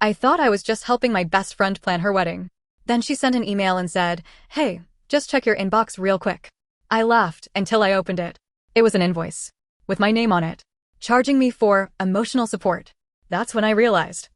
I thought I was just helping my best friend plan her wedding. Then she sent an email and said, "Hey, just check your inbox real quick." I laughed until I opened it. It was an invoice with my name on it, charging me for emotional support. That's when I realized.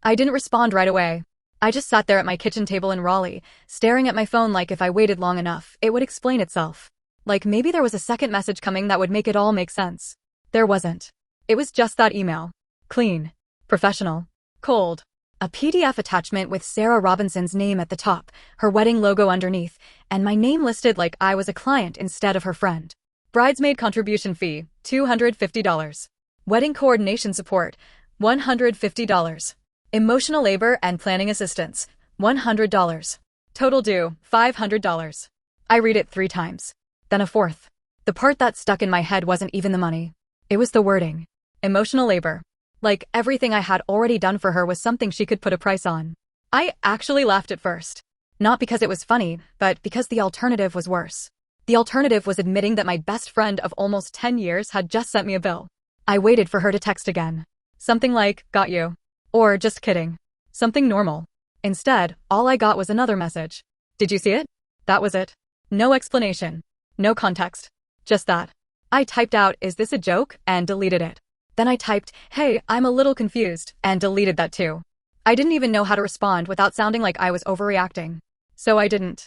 I didn't respond right away. I just sat there at my kitchen table in Raleigh, staring at my phone like if I waited long enough, it would explain itself. Like maybe there was a second message coming that would make it all make sense. There wasn't. It was just that email. Clean. Professional. Cold. A PDF attachment with Sarah Robinson's name at the top, her wedding logo underneath, and my name listed like I was a client instead of her friend. Bridesmaid contribution fee, $250. Wedding coordination support, $150. Emotional labor and planning assistance, $100. Total due, $500. I read it 3 times. Then a fourth. The part that stuck in my head wasn't even the money. It was the wording. Emotional labor. Like everything I had already done for her was something she could put a price on. I actually laughed at first. Not because it was funny, but because the alternative was worse. The alternative was admitting that my best friend of almost 10 years had just sent me a bill. I waited for her to text again. Something like, "Got you." Or just kidding. Something normal. Instead, all I got was another message. "Did you see it?" That was it. No explanation. No context. Just that. I typed out, "Is this a joke?" and deleted it. Then I typed, "Hey, I'm a little confused," and deleted that too. I didn't even know how to respond without sounding like I was overreacting. So I didn't.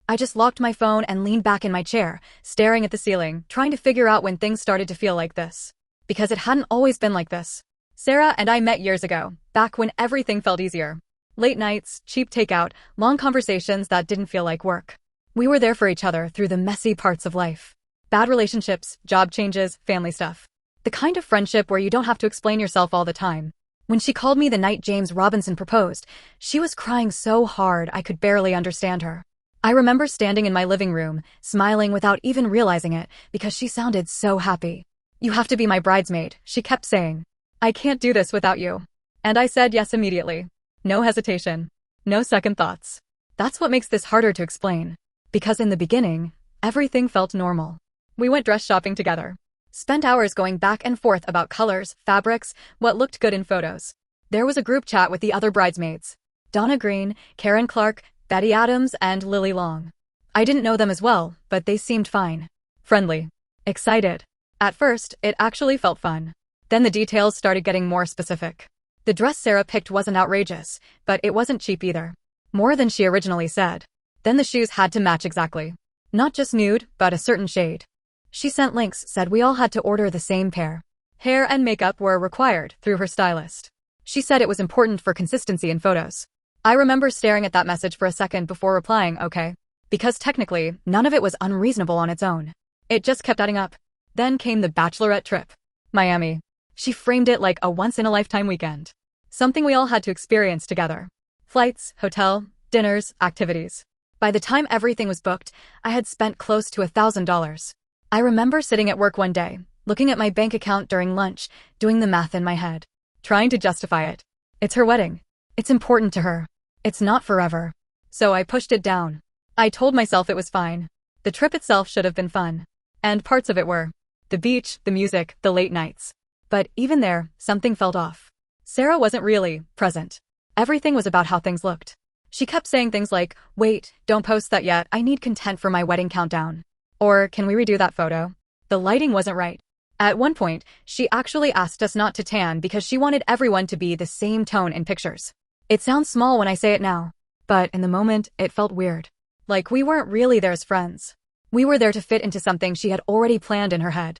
I just locked my phone and leaned back in my chair, staring at the ceiling, trying to figure out when things started to feel like this. Because it hadn't always been like this. Sarah and I met years ago, back when everything felt easier. Late nights, cheap takeout, long conversations that didn't feel like work. We were there for each other through the messy parts of life. Bad relationships, job changes, family stuff. The kind of friendship where you don't have to explain yourself all the time. When she called me the night James Robinson proposed, she was crying so hard I could barely understand her. I remember standing in my living room, smiling without even realizing it, because she sounded so happy. "You have to be my bridesmaid," she kept saying. "I can't do this without you." And I said yes immediately. No hesitation. No second thoughts. That's what makes this harder to explain. Because in the beginning, everything felt normal. We went dress shopping together. Spent hours going back and forth about colors, fabrics, what looked good in photos. There was a group chat with the other bridesmaids. Donna Green, Karen Clark, Betty Adams, and Lily Long. I didn't know them as well, but they seemed fine. Friendly. Excited. At first, it actually felt fun. Then the details started getting more specific. The dress Sarah picked wasn't outrageous, but it wasn't cheap either. More than she originally said. Then the shoes had to match exactly. Not just nude, but a certain shade. She sent links, said we all had to order the same pair. Hair and makeup were required through her stylist. She said it was important for consistency in photos. I remember staring at that message for a second before replying, "Okay." Because technically, none of it was unreasonable on its own. It just kept adding up. Then came the bachelorette trip. Miami. She framed it like a once-in-a-lifetime weekend. Something we all had to experience together. Flights, hotel, dinners, activities. By the time everything was booked, I had spent close to $1,000. I remember sitting at work one day, looking at my bank account during lunch, doing the math in my head. Trying to justify it. It's her wedding. It's important to her. It's not forever. So I pushed it down. I told myself it was fine. The trip itself should have been fun. And parts of it were. The beach, the music, the late nights. But even there, something felt off. Sarah wasn't really present. Everything was about how things looked. She kept saying things like, "Wait, don't post that yet, I need content for my wedding countdown." Or, "Can we redo that photo?" The lighting wasn't right. At one point, she actually asked us not to tan because she wanted everyone to be the same tone in pictures. It sounds small when I say it now, but in the moment, it felt weird. Like we weren't really there as friends. We were there to fit into something she had already planned in her head.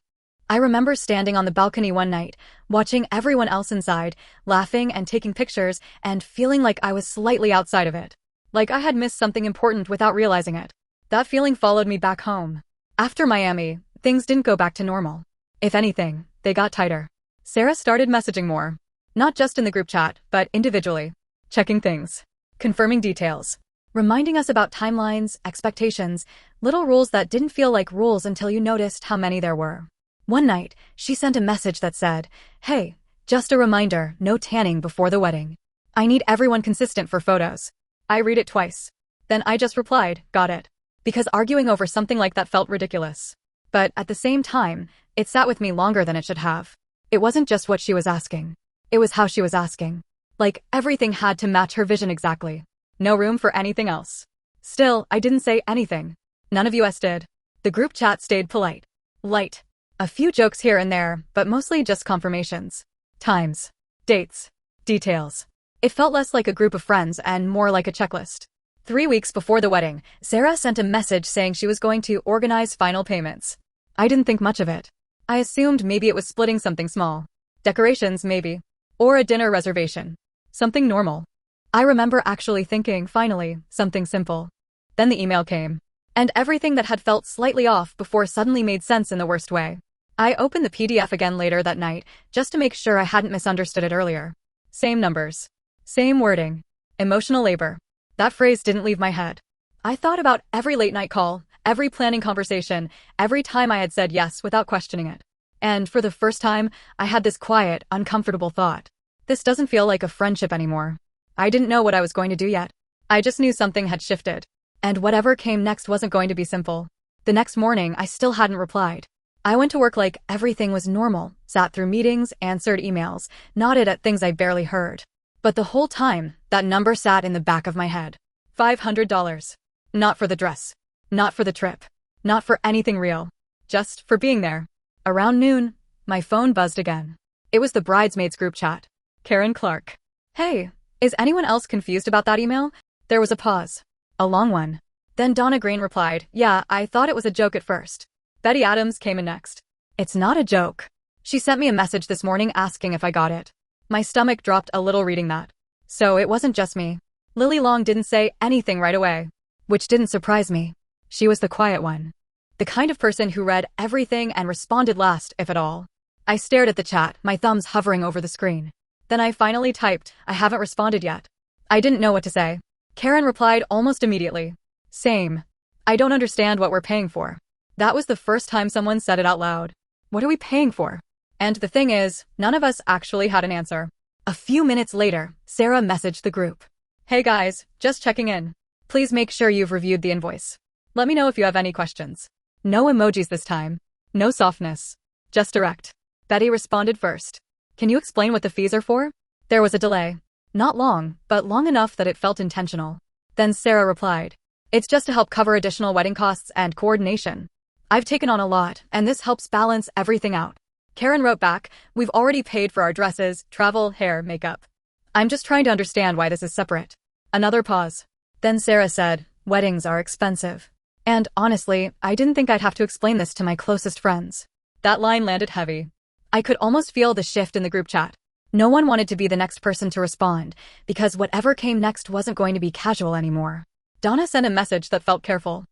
I remember standing on the balcony one night, watching everyone else inside, laughing and taking pictures, and feeling like I was slightly outside of it. Like I had missed something important without realizing it. That feeling followed me back home. After Miami, things didn't go back to normal. If anything, they got tighter. Sarah started messaging more. Not just in the group chat, but individually. Checking things. Confirming details. Reminding us about timelines, expectations, little rules that didn't feel like rules until you noticed how many there were. One night, she sent a message that said, "Hey, just a reminder, no tanning before the wedding. I need everyone consistent for photos." I read it twice. Then I just replied, "Got it." Because arguing over something like that felt ridiculous. But at the same time, it sat with me longer than it should have. It wasn't just what she was asking. It was how she was asking. Like everything had to match her vision exactly. No room for anything else. Still, I didn't say anything. None of us did. The group chat stayed polite. Light. A few jokes here and there, but mostly just confirmations. Times. Dates. Details. It felt less like a group of friends and more like a checklist. 3 weeks before the wedding, Sarah sent a message saying she was going to organize final payments. I didn't think much of it. I assumed maybe it was splitting something small. Decorations, maybe. Or a dinner reservation. Something normal. I remember actually thinking, finally, something simple. Then the email came. And everything that had felt slightly off before suddenly made sense in the worst way. I opened the PDF again later that night, just to make sure I hadn't misunderstood it earlier. Same numbers. Same wording. Emotional labor. That phrase didn't leave my head. I thought about every late night call, every planning conversation, every time I had said yes without questioning it. And for the first time, I had this quiet, uncomfortable thought. This doesn't feel like a friendship anymore. I didn't know what I was going to do yet. I just knew something had shifted. And whatever came next wasn't going to be simple. The next morning, I still hadn't replied. I went to work like everything was normal, sat through meetings, answered emails, nodded at things I barely heard. But the whole time, that number sat in the back of my head. $500. Not for the dress. Not for the trip. Not for anything real. Just for being there. Around noon, my phone buzzed again. It was the Bridesmaids group chat. Karen Clark. Hey, is anyone else confused about that email? There was a pause. A long one. Then Donna Green replied, yeah, I thought it was a joke at first. Betty Adams came in next. It's not a joke. She sent me a message this morning asking if I got it. My stomach dropped a little reading that. So it wasn't just me. Lily Long didn't say anything right away. Which didn't surprise me. She was the quiet one. The kind of person who read everything and responded last, if at all. I stared at the chat, my thumbs hovering over the screen. Then I finally typed, I haven't responded yet. I didn't know what to say. Karen replied almost immediately. Same. I don't understand what we're paying for. That was the first time someone said it out loud. What are we paying for? And the thing is, none of us actually had an answer. A few minutes later, Sarah messaged the group. Hey guys, just checking in. Please make sure you've reviewed the invoice. Let me know if you have any questions. No emojis this time. No softness. Just direct. Betty responded first. Can you explain what the fees are for? There was a delay. Not long, but long enough that it felt intentional. Then Sarah replied. It's just to help cover additional wedding costs and coordination. I've taken on a lot, and this helps balance everything out. Karen wrote back, we've already paid for our dresses, travel, hair, makeup. I'm just trying to understand why this is separate. Another pause. Then Sarah said, weddings are expensive. And honestly, I didn't think I'd have to explain this to my closest friends. That line landed heavy. I could almost feel the shift in the group chat. No one wanted to be the next person to respond, because whatever came next wasn't going to be casual anymore. Donna sent a message that felt careful.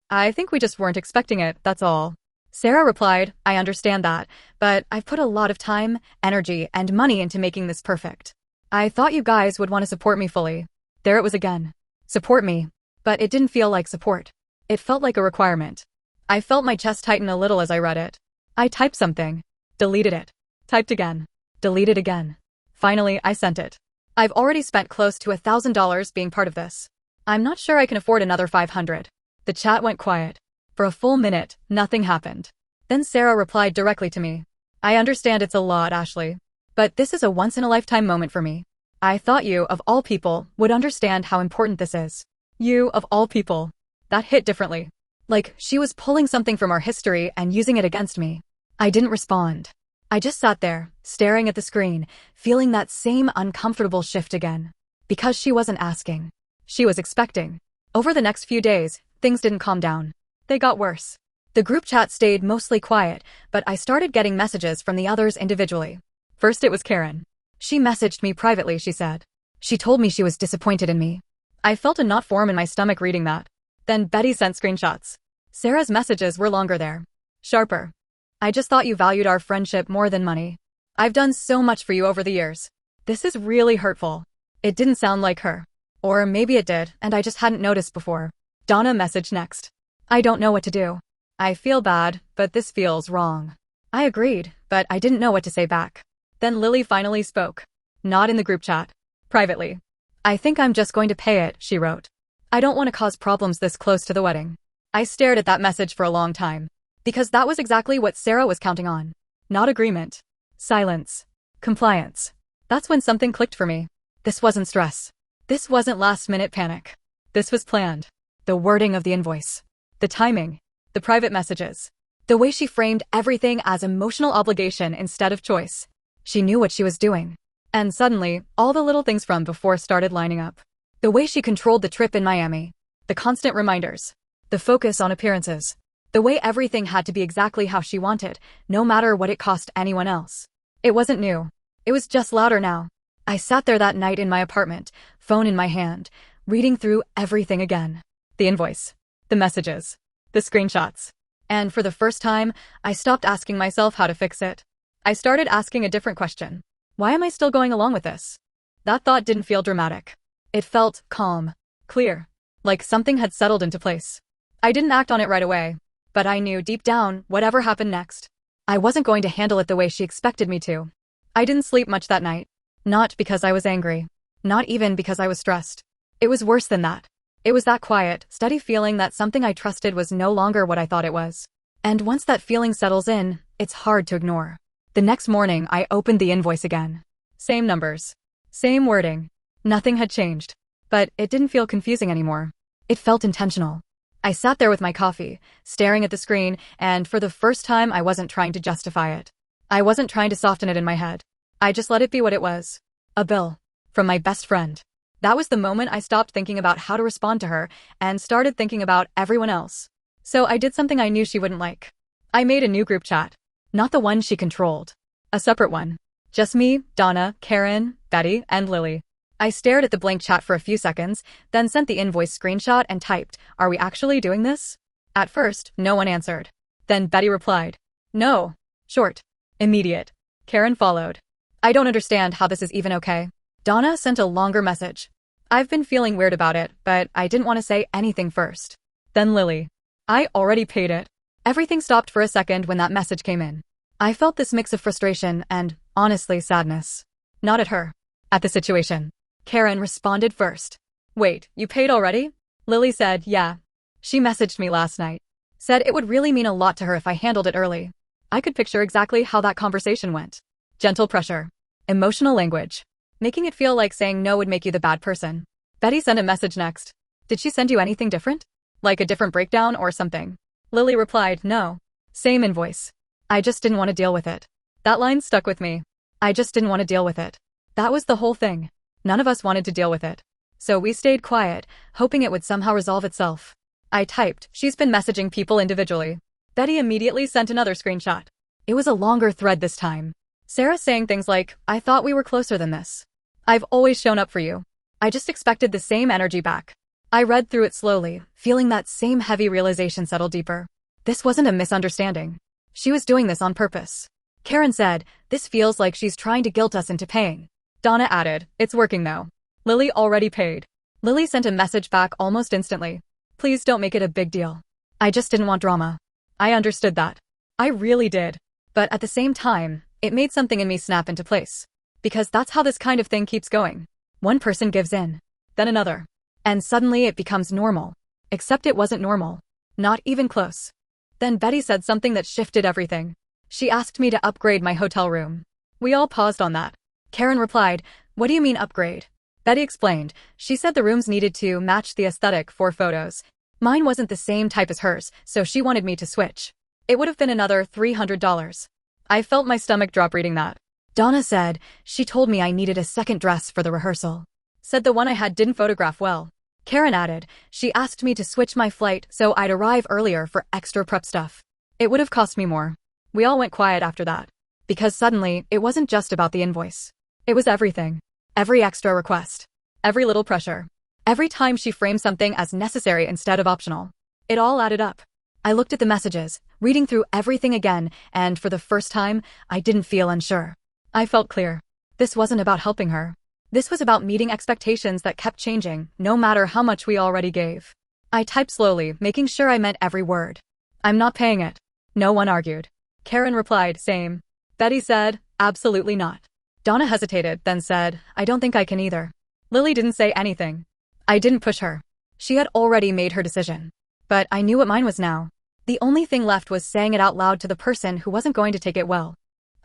I think we just weren't expecting it, that's all. Sarah replied, I understand that, but I've put a lot of time, energy, and money into making this perfect. I thought you guys would want to support me fully. There it was again. Support me. But it didn't feel like support. It felt like a requirement. I felt my chest tighten a little as I read it. I typed something. Deleted it. Typed again. Deleted again. Finally, I sent it. I've already spent close to $1,000 being part of this. I'm not sure I can afford another $500. The chat went quiet. For a full minute, nothing happened. Then Sarah replied directly to me. I understand it's a lot, Ashley. But this is a once-in-a-lifetime moment for me. I thought you, of all people, would understand how important this is. You, of all people. That hit differently. Like she was pulling something from our history and using it against me. I didn't respond. I just sat there, staring at the screen, feeling that same uncomfortable shift again. Because she wasn't asking. She was expecting. Over the next few days, things didn't calm down. They got worse. The group chat stayed mostly quiet, but I started getting messages from the others individually. First it was Karen. She messaged me privately, she said. She told me she was disappointed in me. I felt a knot form in my stomach reading that. Then Betty sent screenshots. Sarah's messages were longer there. Sharper. I just thought you valued our friendship more than money. I've done so much for you over the years. This is really hurtful. It didn't sound like her. Or maybe it did, and I just hadn't noticed before. Donna messaged next. I don't know what to do. I feel bad, but this feels wrong. I agreed, but I didn't know what to say back. Then Lily finally spoke. Not in the group chat. Privately. I think I'm just going to pay it, she wrote. I don't want to cause problems this close to the wedding. I stared at that message for a long time. Because that was exactly what Sarah was counting on. Not agreement. Silence. Compliance. That's when something clicked for me. This wasn't stress. This wasn't last-minute panic. This was planned. The wording of the invoice. The timing. The private messages. The way she framed everything as emotional obligation instead of choice. She knew what she was doing. And suddenly, all the little things from before started lining up. The way she controlled the trip in Miami. The constant reminders. The focus on appearances. The way everything had to be exactly how she wanted, no matter what it cost anyone else. It wasn't new. It was just louder now. I sat there that night in my apartment, phone in my hand, reading through everything again. The invoice. The messages. The screenshots. And for the first time, I stopped asking myself how to fix it. I started asking a different question. Why am I still going along with this? That thought didn't feel dramatic. It felt calm, clear, like something had settled into place. I didn't act on it right away, but I knew deep down, whatever happened next, I wasn't going to handle it the way she expected me to. I didn't sleep much that night. Not because I was angry. Not even because I was stressed. It was worse than that. It was that quiet, steady feeling that something I trusted was no longer what I thought it was. And once that feeling settles in, it's hard to ignore. The next morning, I opened the invoice again. Same numbers. Same wording. Nothing had changed. But it didn't feel confusing anymore. It felt intentional. I sat there with my coffee, staring at the screen, and for the first time I wasn't trying to justify it. I wasn't trying to soften it in my head. I just let it be what it was. A bill. From my best friend. That was the moment I stopped thinking about how to respond to her and started thinking about everyone else. So I did something I knew she wouldn't like. I made a new group chat. Not the one she controlled. A separate one. Just me, Donna, Karen, Betty, and Lily. I stared at the blank chat for a few seconds, then sent the invoice screenshot and typed, "Are we actually doing this?" At first, no one answered. Then Betty replied. "No." Short. Immediate. Karen followed. "I don't understand how this is even okay." Donna sent a longer message. "I've been feeling weird about it, but I didn't want to say anything first." Then Lily. "I already paid it." Everything stopped for a second when that message came in. I felt this mix of frustration and, honestly, sadness. Not at her. At the situation. Karen responded first. "Wait, you paid already?" Lily said, "Yeah. She messaged me last night. Said it would really mean a lot to her if I handled it early." I could picture exactly how that conversation went. Gentle pressure. Emotional language. Making it feel like saying no would make you the bad person. Betty sent a message next. "Did she send you anything different? Like a different breakdown or something?" Lily replied, "No. Same invoice. I just didn't want to deal with it." That line stuck with me. I just didn't want to deal with it. That was the whole thing. None of us wanted to deal with it. So we stayed quiet, hoping it would somehow resolve itself. I typed, "She's been messaging people individually." Betty immediately sent another screenshot. It was a longer thread this time. Sarah saying things like, "I thought we were closer than this. I've always shown up for you. I just expected the same energy back." I read through it slowly, feeling that same heavy realization settle deeper. This wasn't a misunderstanding. She was doing this on purpose. Karen said, "This feels like she's trying to guilt us into paying." Donna added, "It's working though. Lily already paid." Lily sent a message back almost instantly. "Please don't make it a big deal. I just didn't want drama." I understood that. I really did. But at the same time, it made something in me snap into place. Because that's how this kind of thing keeps going. One person gives in. Then another. And suddenly it becomes normal. Except it wasn't normal. Not even close. Then Betty said something that shifted everything. She asked me to upgrade my hotel room. We all paused on that. Karen replied, "What do you mean upgrade?" Betty explained. She said the rooms needed to match the aesthetic for photos. Mine wasn't the same type as hers, so she wanted me to switch. It would have been another $300. I felt my stomach drop reading that. Donna said, "She told me I needed a second dress for the rehearsal. Said the one I had didn't photograph well." Karen added, "She asked me to switch my flight so I'd arrive earlier for extra prep stuff. It would have cost me more." We all went quiet after that. Because suddenly, it wasn't just about the invoice. It was everything. Every extra request. Every little pressure. Every time she framed something as necessary instead of optional. It all added up. I looked at the messages, reading through everything again, and for the first time, I didn't feel unsure. I felt clear. This wasn't about helping her. This was about meeting expectations that kept changing, no matter how much we already gave. I typed slowly, making sure I meant every word. "I'm not paying it." No one argued. Karen replied, "Same." Betty said, "Absolutely not." Donna hesitated, then said, "I don't think I can either." Lily didn't say anything. I didn't push her. She had already made her decision. But I knew what mine was now. The only thing left was saying it out loud to the person who wasn't going to take it well.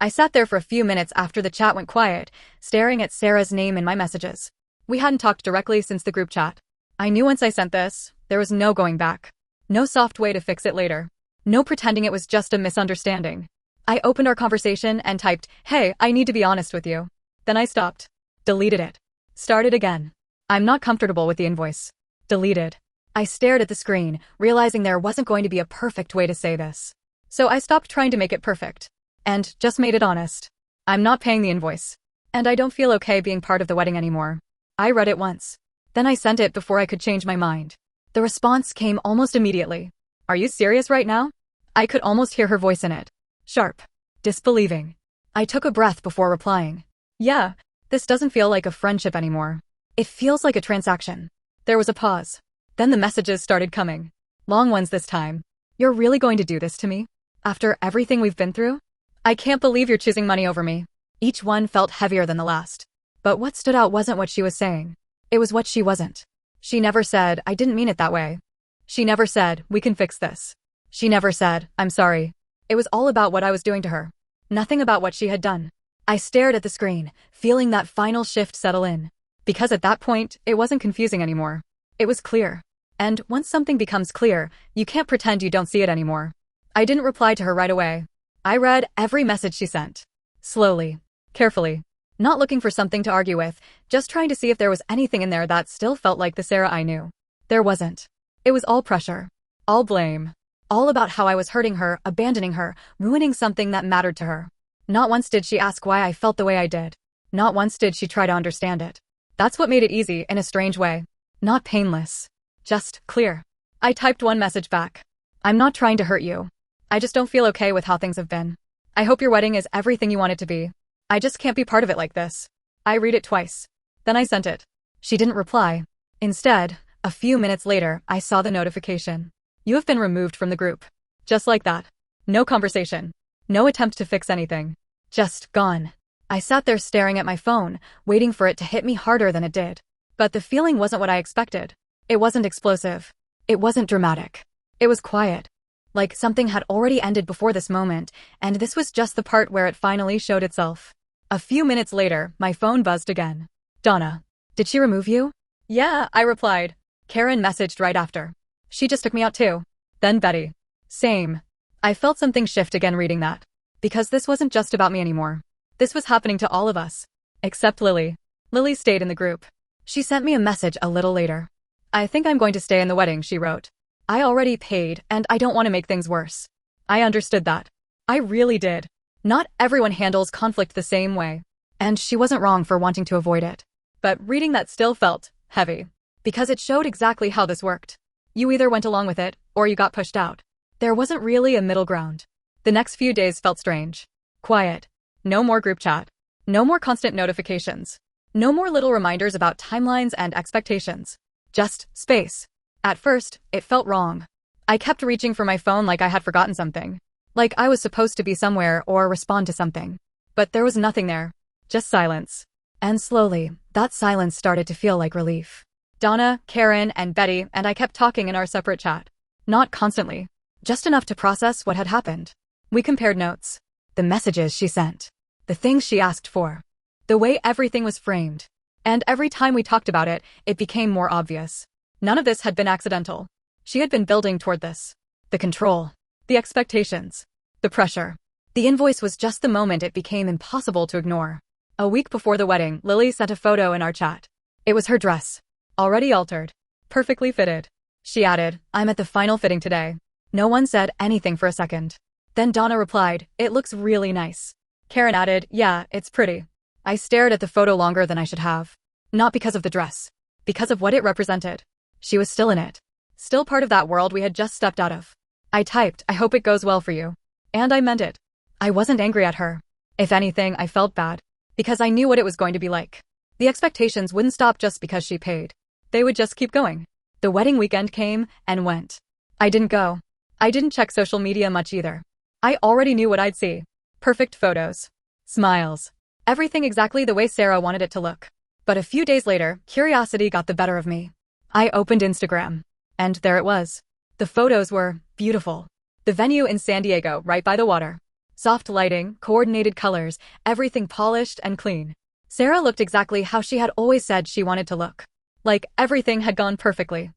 I sat there for a few minutes after the chat went quiet, staring at Sarah's name in my messages. We hadn't talked directly since the group chat. I knew once I sent this, there was no going back. No soft way to fix it later. No pretending it was just a misunderstanding. I opened our conversation and typed, "Hey, I need to be honest with you." Then I stopped. Deleted it. Started again. "I'm not comfortable with the invoice." Deleted. I stared at the screen, realizing there wasn't going to be a perfect way to say this. So I stopped trying to make it perfect. And just made it honest. "I'm not paying the invoice. And I don't feel okay being part of the wedding anymore." I read it once. Then I sent it before I could change my mind. The response came almost immediately. "Are you serious right now?" I could almost hear her voice in it. Sharp. Disbelieving. I took a breath before replying. "Yeah, this doesn't feel like a friendship anymore. It feels like a transaction." There was a pause. Then the messages started coming. Long ones this time. "You're really going to do this to me? After everything we've been through? I can't believe you're choosing money over me." Each one felt heavier than the last. But what stood out wasn't what she was saying. It was what she wasn't. She never said, "I didn't mean it that way." She never said, "We can fix this." She never said, "I'm sorry." It was all about what I was doing to her. Nothing about what she had done. I stared at the screen, feeling that final shift settle in. Because at that point, it wasn't confusing anymore. It was clear. And once something becomes clear, you can't pretend you don't see it anymore. I didn't reply to her right away. I read every message she sent. Slowly. Carefully. Not looking for something to argue with, just trying to see if there was anything in there that still felt like the Sarah I knew. There wasn't. It was all pressure. All blame. All about how I was hurting her, abandoning her, ruining something that mattered to her. Not once did she ask why I felt the way I did. Not once did she try to understand it. That's what made it easy in a strange way. Not painless. Just clear. I typed one message back. "I'm not trying to hurt you. I just don't feel okay with how things have been. I hope your wedding is everything you want it to be. I just can't be part of it like this." I read it twice. Then I sent it. She didn't reply. Instead, a few minutes later, I saw the notification. "You have been removed from the group." Just like that. No conversation. No attempt to fix anything. Just gone. I sat there staring at my phone, waiting for it to hit me harder than it did. But the feeling wasn't what I expected. It wasn't explosive. It wasn't dramatic. It was quiet. Like something had already ended before this moment, and this was just the part where it finally showed itself. A few minutes later, my phone buzzed again. "Donna. Did she remove you?" "Yeah," I replied. Karen messaged right after. "She just took me out too." Then Betty. "Same." I felt something shift again reading that. Because this wasn't just about me anymore. This was happening to all of us. Except Lily. Lily stayed in the group. She sent me a message a little later. "I think I'm going to stay in the wedding," she wrote. "I already paid, and I don't want to make things worse." I understood that. I really did. Not everyone handles conflict the same way. And she wasn't wrong for wanting to avoid it. But reading that still felt heavy. Because it showed exactly how this worked. You either went along with it, or you got pushed out. There wasn't really a middle ground. The next few days felt strange. Quiet. No more group chat. No more constant notifications. No more little reminders about timelines and expectations. Just space. At first, it felt wrong. I kept reaching for my phone like I had forgotten something. Like I was supposed to be somewhere or respond to something. But there was nothing there. Just silence. And slowly, that silence started to feel like relief. Donna, Karen, and Betty and I kept talking in our separate chat. Not constantly. Just enough to process what had happened. We compared notes. The messages she sent. The things she asked for. The way everything was framed. And every time we talked about it, it became more obvious. None of this had been accidental. She had been building toward this. The control. The expectations. The pressure. The invoice was just the moment it became impossible to ignore. A week before the wedding, Lily sent a photo in our chat. It was her dress. Already altered. Perfectly fitted. She added, "I'm at the final fitting today." No one said anything for a second. Then Donna replied, "It looks really nice." Karen added, "Yeah, it's pretty." I stared at the photo longer than I should have. Not because of the dress. Because of what it represented. She was still in it. Still part of that world we had just stepped out of. I typed, "I hope it goes well for you." And I meant it. I wasn't angry at her. If anything, I felt bad. Because I knew what it was going to be like. The expectations wouldn't stop just because she paid. They would just keep going. The wedding weekend came and went. I didn't go. I didn't check social media much either. I already knew what I'd see. Perfect photos. Smiles. Everything exactly the way Sarah wanted it to look. But a few days later, curiosity got the better of me. I opened Instagram. And there it was. The photos were beautiful. The venue in San Diego, right by the water. Soft lighting, coordinated colors, everything polished and clean. Sarah looked exactly how she had always said she wanted to look. Like everything had gone perfectly.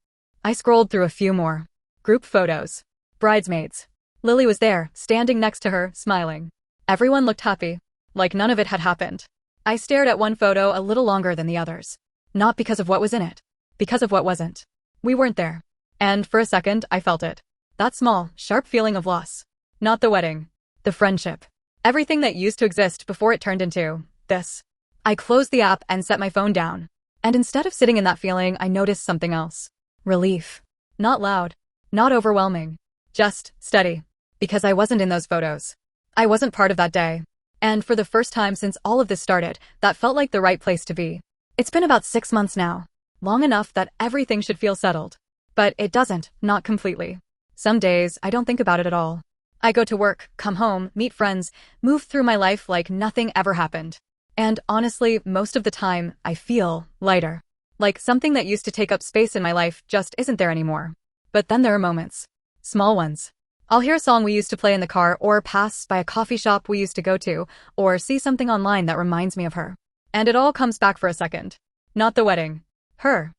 I scrolled through a few more. Group photos. Bridesmaids. Lily was there, standing next to her, smiling. Everyone looked happy. Like none of it had happened. I stared at one photo a little longer than the others. Not because of what was in it. Because of what wasn't. We weren't there. And for a second, I felt it. That small, sharp feeling of loss. Not the wedding. The friendship. Everything that used to exist before it turned into this. I closed the app and set my phone down. And instead of sitting in that feeling, I noticed something else. Relief. Not loud. Not overwhelming. Just steady. Because I wasn't in those photos. I wasn't part of that day. And for the first time since all of this started, that felt like the right place to be. It's been about 6 months now. Long enough that everything should feel settled. But it doesn't, not completely. Some days, I don't think about it at all. I go to work, come home, meet friends, move through my life like nothing ever happened. And honestly, most of the time, I feel lighter. Like something that used to take up space in my life just isn't there anymore. But then there are moments. Small ones. I'll hear a song we used to play in the car, or pass by a coffee shop we used to go to, or see something online that reminds me of her. And it all comes back for a second. Not the wedding. Her.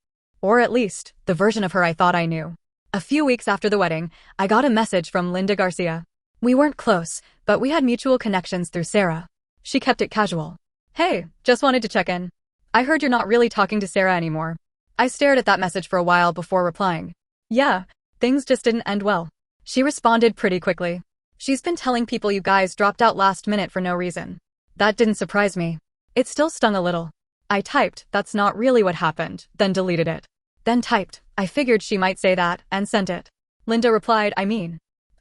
Or at least, the version of her I thought I knew. A few weeks after the wedding, I got a message from Linda Garcia. We weren't close, but we had mutual connections through Sarah. She kept it casual. Hey, just wanted to check in. I heard you're not really talking to Sarah anymore. I stared at that message for a while before replying. Yeah, things just didn't end well. She responded pretty quickly. She's been telling people you guys dropped out last minute for no reason. That didn't surprise me. It still stung a little. I typed, that's not really what happened, then deleted it. Then typed, I figured she might say that, and sent it. Linda replied,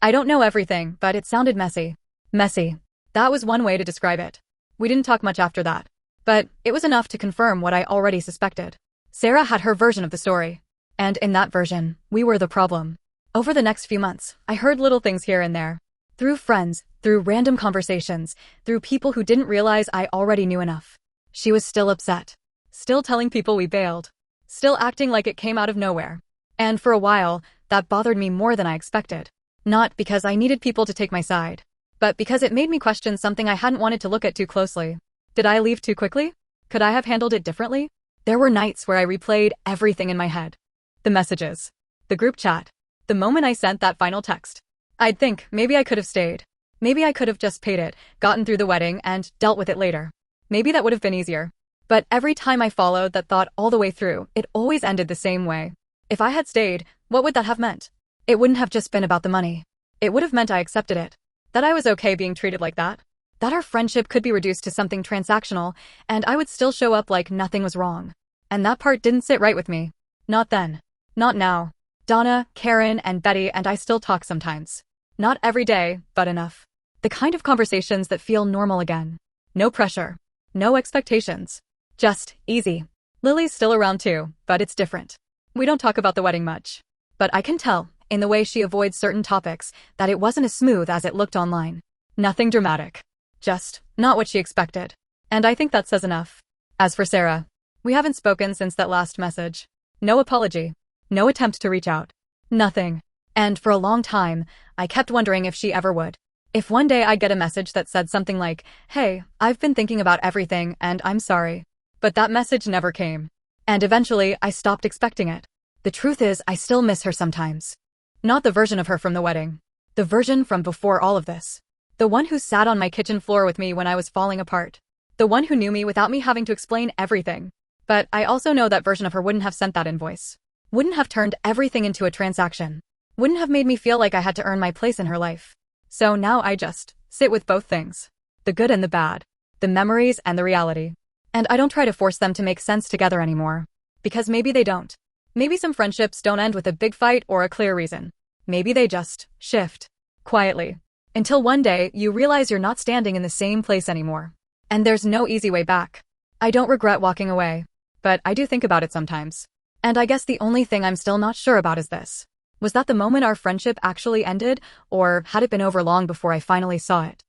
I don't know everything, but it sounded messy. Messy. That was one way to describe it. We didn't talk much after that. But it was enough to confirm what I already suspected. Sarah had her version of the story. And in that version, we were the problem. Over the next few months, I heard little things here and there. Through friends, through random conversations, through people who didn't realize I already knew enough. She was still upset. Still telling people we bailed. Still acting like it came out of nowhere. And for a while, that bothered me more than I expected. Not because I needed people to take my side, but because it made me question something I hadn't wanted to look at too closely. Did I leave too quickly? Could I have handled it differently? There were nights where I replayed everything in my head. The messages. The group chat. The moment I sent that final text. I'd think, maybe I could have stayed. Maybe I could have just paid it, gotten through the wedding, and dealt with it later. Maybe that would have been easier. But every time I followed that thought all the way through, it always ended the same way. If I had stayed, what would that have meant? It wouldn't have just been about the money. It would have meant I accepted it. That I was okay being treated like that. That our friendship could be reduced to something transactional, and I would still show up like nothing was wrong. And that part didn't sit right with me. Not then. Not now. Donna, Karen, and Betty and I still talk sometimes. Not every day, but enough. The kind of conversations that feel normal again. No pressure. No expectations. Just easy. Lily's still around too, but it's different. We don't talk about the wedding much. But I can tell, in the way she avoids certain topics, that it wasn't as smooth as it looked online. Nothing dramatic. Just not what she expected. And I think that says enough. As for Sarah, we haven't spoken since that last message. No apology. No attempt to reach out. Nothing. And for a long time, I kept wondering if she ever would. If one day I'd get a message that said something like, hey, I've been thinking about everything and I'm sorry. But that message never came. And eventually, I stopped expecting it. The truth is, I still miss her sometimes. Not the version of her from the wedding. The version from before all of this. The one who sat on my kitchen floor with me when I was falling apart. The one who knew me without me having to explain everything. But I also know that version of her wouldn't have sent that invoice. Wouldn't have turned everything into a transaction. Wouldn't have made me feel like I had to earn my place in her life. So now I just sit with both things. The good and the bad. The memories and the reality. And I don't try to force them to make sense together anymore. Because maybe they don't. Maybe some friendships don't end with a big fight or a clear reason. Maybe they just shift. Quietly. Until one day you realize you're not standing in the same place anymore. And there's no easy way back. I don't regret walking away. But I do think about it sometimes. And I guess the only thing I'm still not sure about is this. Was that the moment our friendship actually ended, or had it been over long before I finally saw it?